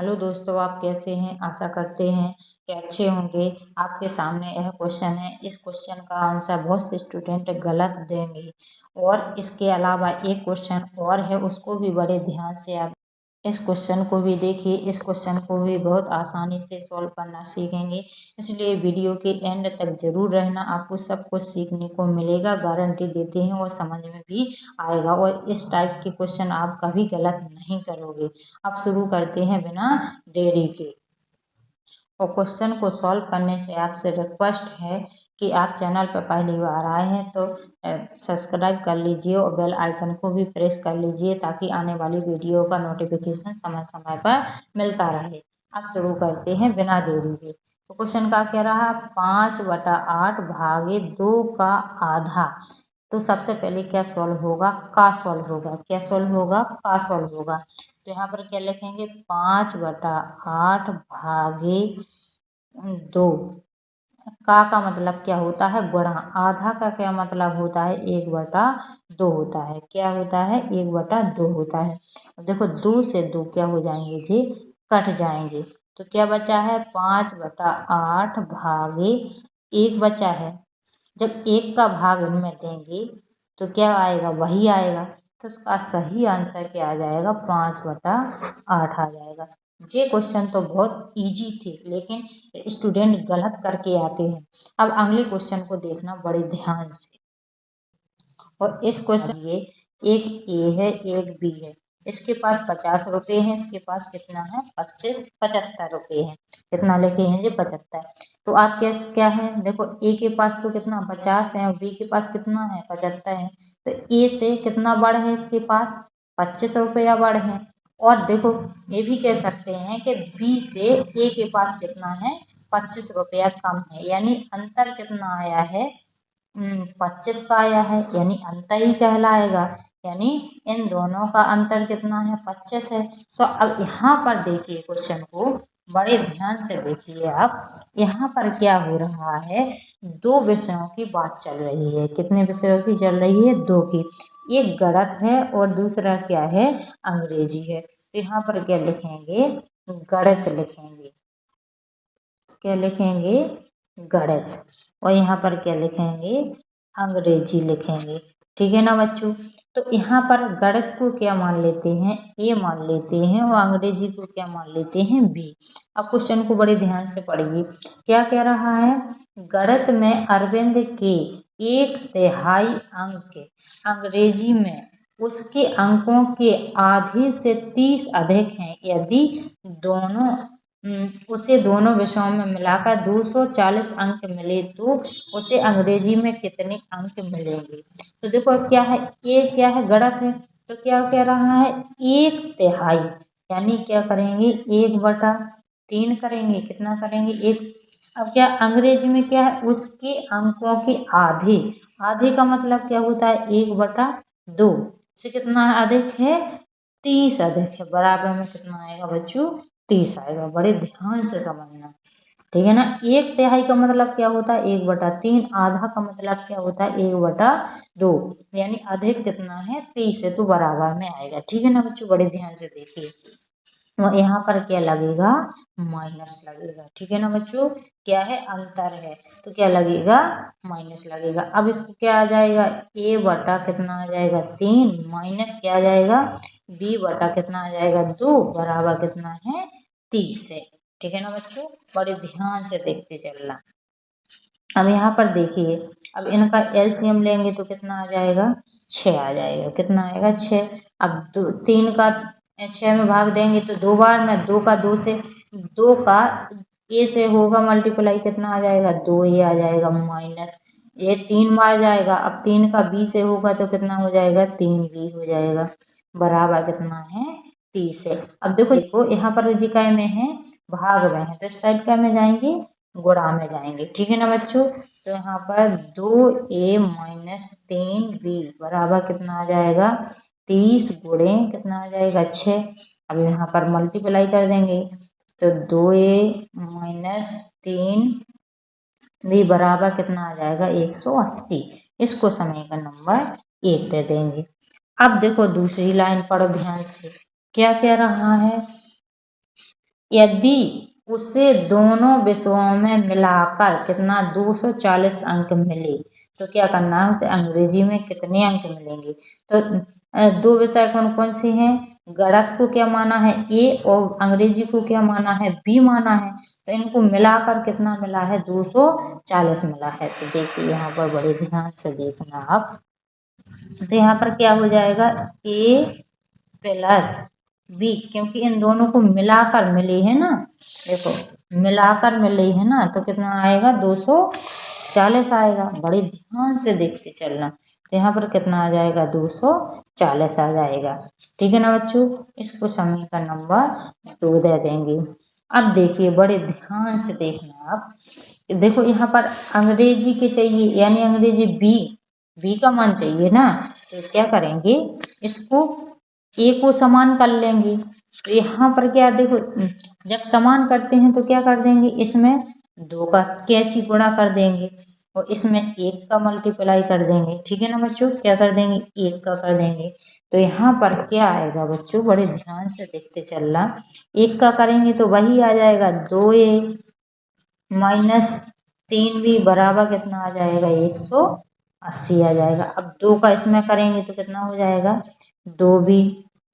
Hello दोस्तों, आप कैसे हैं? आशा करते हैं कि अच्छे होंगे। आपके सामने यह क्वेश्चन है। इस क्वेश्चन का आंसर बहुत से स्टूडेंट गलत देंगे और इसके अलावा एक क्वेश्चन और है, उसको भी बड़े ध्यान से आप इस क्वेश्चन को भी देखिए। इस क्वेश्चन को भी बहुत आसानी से सॉल्व करना सीखेंगे, इसलिए वीडियो के एंड तक जरूर रहना। आपको सब कुछ सीखने को मिलेगा, गारंटी देते हैं, और समझ में भी आएगा। और इस टाइप के क्वेश्चन आप कभी गलत नहीं करोगे। अब शुरू करते हैं बिना देरी के। और क्वेश्चन को सॉल्व करने से आपसे रिक्वेस्ट है कि आप चैनल पर पहली बार आए हैं तो सब्सक्राइब कर लीजिए और बेल आइकन को भी प्रेस कर लीजिए, ताकि आने वाली वीडियो का नोटिफिकेशन समय समय पर मिलता रहे। अब शुरू करते हैं बिना देरी के। तो क्वेश्चन का क्या रहा? 5/8 भागे 2 का आधा। तो सबसे पहले क्या सॉल्व होगा? का सॉल्व होगा। क्या सॉल्व होगा? का सॉल्व होगा। तो यहाँ पर क्या लिखेंगे? 5/8 भागे 2। का मतलब क्या होता है? गुणा। आधा का क्या मतलब होता है? 1/2 होता है। क्या होता है? 1/2 होता है। अब देखो, 2 से 2 क्या हो जाएंगे जी? कट जाएंगे। तो क्या बचा है? 5/8 भागे 1 बचा है। जब 1 का भाग इनमें देंगे तो क्या आएगा? वही आएगा। तो इसका सही आंसर क्या आ जाएगा? 5/8 आ जाएगा। ये क्वेश्चन तो बहुत इजी थे, लेकिन स्टूडेंट गलत करके आते हैं। अब अगले क्वेश्चन को देखना बड़े ध्यान से। और इस क्वेश्चन ये एक ए है, एक बी है। इसके पास 50 रुपए हैं, इसके पास कितना है? 75 रुपए है। कितना लिखे हैं जी? 75। तो आप क्या क्या है? देखो, ए के पास तो कितना 50 है और बी के पास कितना है? 75 है। तो ए से कितना बढ़ है? इसके पास 25 रुपया बढ़ है। और देखो, ये भी कह सकते हैं कि बी से ए के पास कितना है? 25 रुपया कम है। यानी अंतर कितना आया है? 25 का आया है, यानी अंतर ही कहलाएगा। यानी इन दोनों का अंतर कितना है? 25 है। तो अब यहाँ पर देखिए, क्वेश्चन को बड़े ध्यान से देखिए आप। यहाँ पर क्या हो रहा है? दो विषयों की बात चल रही है। कितने विषयों की चल रही है? दो की। एक गणित है और दूसरा क्या है? अंग्रेजी है। तो यहाँ पर क्या लिखेंगे? गणित लिखेंगे। क्या लिखेंगे? गणित। और यहाँ पर क्या लिखेंगे? अंग्रेजी लिखेंगे। ठीक है ना बच्चों? तो यहाँ पर गणित को क्या मान लेते हैं? ए मान लेते हैं, और अंग्रेजी को क्या मान लेते हैं? बी। अब क्वेश्चन को बड़े ध्यान से पढ़िए। क्या कह रहा है? गणित में अरविंद के 1/3 अंक अंग्रेजी में उसके अंकों के आधे से 30 अधिक हैं। यदि दोनों उसे दोनों विषयों में मिलाकर 240 अंक मिले तो उसे अंग्रेजी में कितने अंक मिलेंगे? तो देखो, क्या है? ये क्या है? गणित है। तो क्या कह रहा है? 1/3। यानी क्या करेंगे? 1/3 करेंगे। कितना करेंगे? 1। अब क्या अंग्रेजी में क्या है? उसके अंकों के आधे। आधे का मतलब क्या होता है? 1/2 से कितना अधिक है? 30 अधिक है। बराबर में कितना आएगा बच्चों? 30 आएगा। बड़े ध्यान से समझना। ठीक है ना? 1/3 का मतलब क्या होता है? 1/3। आधा का मतलब क्या होता है? 1/2। यानी अधिक कितना है? 30 है, तो बराबर में आएगा। ठीक है ना बच्चों? बड़े ध्यान से देखिए। और यहाँ पर क्या लगेगा? माइनस लगेगा। ठीक है ना बच्चों? क्या है? अंतर है, तो क्या लगेगा? माइनस लगेगा। अब इसको क्या आ जाएगा? ए बटा कितना आ जाएगा? 3 माइनस क्या आ जाएगा? बी बटा कितना आ जाएगा? 2 बराबर कितना है? 30 है। ठीक है ना बच्चों? बड़े ध्यान से देखते चलना। अब यहाँ पर देखिए, अब इनका एलसीएम लेंगे तो कितना आ जाएगा? 6 आ जाएगा। कितना आएगा? 6। अब 3 का 6 में भाग देंगे तो 2 बार में, 2 का 2 से, 2 का ए से होगा मल्टीप्लाई, कितना आ जाएगा? 2 ए आ जाएगा माइनस। ये 3 बार जाएगा। अब 3 का बी से होगा तो कितना हो जाएगा? 3 बी हो जाएगा। बराबर कितना है? 30 है। अब देखो यहाँ पर जी काय में है? भाग में है, तो इस साइड काय में जाएंगे? गुणा में जाएंगे। ठीक है ना बच्चों? तो यहाँ पर 2a माइनस 3b बराबर कितना आ जाएगा? 30 गुणे कितना आ जाएगा? 6। अब यहाँ पर मल्टीप्लाई कर देंगे तो 2a माइनस 3b बराबर कितना आ जाएगा? 180। इसको समीकरण नंबर 1 दे देंगे। अब देखो दूसरी लाइन पढ़ो ध्यान से। क्या कह रहा है? यदि उसे दोनों विषयों में मिलाकर कितना 240 अंक मिले तो क्या करना है, उसे अंग्रेजी में कितने अंक मिलेंगे। तो दो विषय कौन कौन से हैं, गणित को क्या माना है ए और अंग्रेजी को क्या माना है बी माना है। तो इनको मिलाकर कितना मिला है, 240 मिला है। तो देखिए यहाँ पर बड़े ध्यान से देखना आप। तो यहाँ पर क्या हो जाएगा, ए प्लस बी, क्योंकि इन दोनों को मिलाकर मिली है ना, देखो मिलाकर मिली है ना, तो कितना आएगा 240 आएगा। बड़े ध्यान से देखते चलना। तो यहाँ पर कितना आ जाएगा, 240 आ जाएगा। ठीक है ना बच्चों, इसको समय का नंबर 2 दे देंगे। अब देखिए बड़े ध्यान से देखना आप, देखो यहाँ पर अंग्रेजी के चाहिए, यानी अंग्रेजी बी का मान चाहिए ना। तो क्या करेंगे, इसको ए को समान कर लेंगे। तो यहाँ पर क्या देखो, जब समान करते हैं तो क्या कर देंगे, इसमें 2 का कैंची गुणा कर देंगे और इसमें 1 का मल्टीप्लाई कर देंगे। ठीक है ना बच्चों, क्या कर देंगे, 1 का कर देंगे। तो यहाँ पर क्या आएगा बच्चों, बड़े ध्यान से देखते चलना। 1 का करेंगे तो वही आ जाएगा 2a माइनस 3b बराबर कितना आ जाएगा, 180 आ जाएगा। अब 2 का इसमें करेंगे तो कितना हो जाएगा, 2b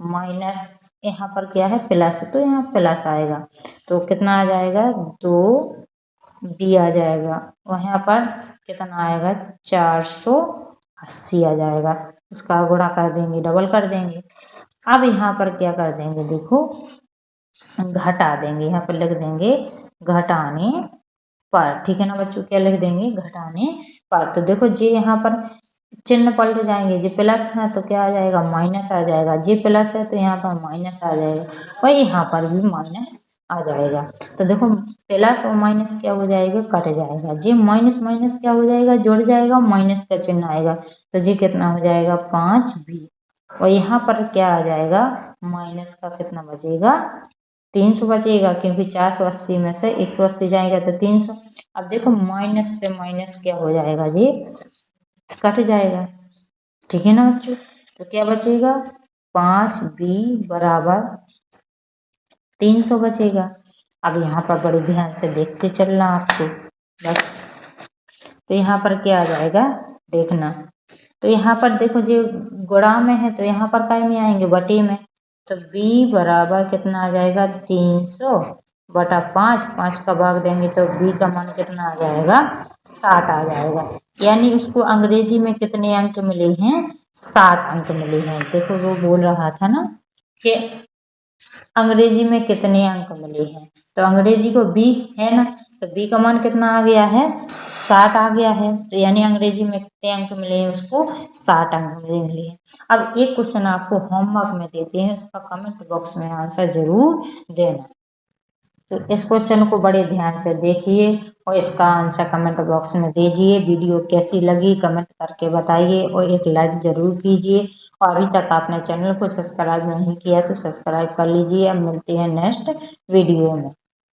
माइनस यहाँ पर क्या है प्लस, तो यहाँ प्लस आएगा तो कितना आ जाएगा, 2b आ जाएगा। वहाँ पर कितना आएगा, 480 आ जाएगा। इसका गुणा कर देंगे, डबल कर देंगे। अब यहाँ पर क्या कर देंगे, देखो घटा देंगे, यहाँ पर लिख देंगे घटाने पर। ठीक है ना बच्चों, क्या लिख देंगे, घटाने पर। तो देखो जी यहाँ पर चिन्ह पलट जाएंगे, जी प्लस है तो क्या आ जाएगा, माइनस आ जाएगा। जी प्लस है तो यहाँ पर माइनस आ जाएगा, और यहाँ पर भी माइनस आ जाएगा। तो देखो प्लस और माइनस क्या हो जाएगा, कट जाएगा। जी माइनस माइनस क्या हो जाएगा, जुड़ जाएगा, माइनस का चिन्ह आएगा। तो जी कितना हो जाएगा, 5b। और यहाँ पर क्या आ जाएगा, माइनस का कितना बचेगा, 300 बचेगा, क्योंकि 480 में से 180 जाएगा तो 300। अब देखो माइनस से माइनस क्या हो जाएगा जी, कट जाएगा। ठीक है ना बच्चों, तो क्या बचेगा, 5b बराबर 300 बचेगा। अब यहाँ पर बड़े ध्यान से देखते चलना आपको बस। तो यहाँ पर क्या आ जाएगा, देखना। तो यहाँ पर देखो जी गुणा में है तो यहाँ पर काय में आएंगे, बटे में। तो b बराबर कितना आ जाएगा, 300 बटा 5, 5 का भाग देंगे तो b का मान कितना आ जाएगा, 60 आ जाएगा। यानी उसको अंग्रेजी में कितने अंक मिले हैं, 60 अंक मिले हैं। देखो वो बोल रहा था ना कि अंग्रेजी में कितने अंक मिले हैं, तो अंग्रेजी को बी है ना, तो बी का मान कितना आ गया है, 60 आ गया है। तो यानी अंग्रेजी में कितने अंक मिले हैं उसको, 60 अंक मिले हैं। अब एक क्वेश्चन आपको होमवर्क में देते हैं, उसका कमेंट बॉक्स में आंसर जरूर देना। तो इस क्वेश्चन को बड़े ध्यान से देखिए और इसका आंसर कमेंट बॉक्स में दीजिए। वीडियो कैसी लगी कमेंट करके बताइए और एक लाइक जरूर कीजिए। और अभी तक आपने चैनल को सब्सक्राइब नहीं किया तो सब्सक्राइब कर लीजिए। अब मिलते हैं नेक्स्ट वीडियो में।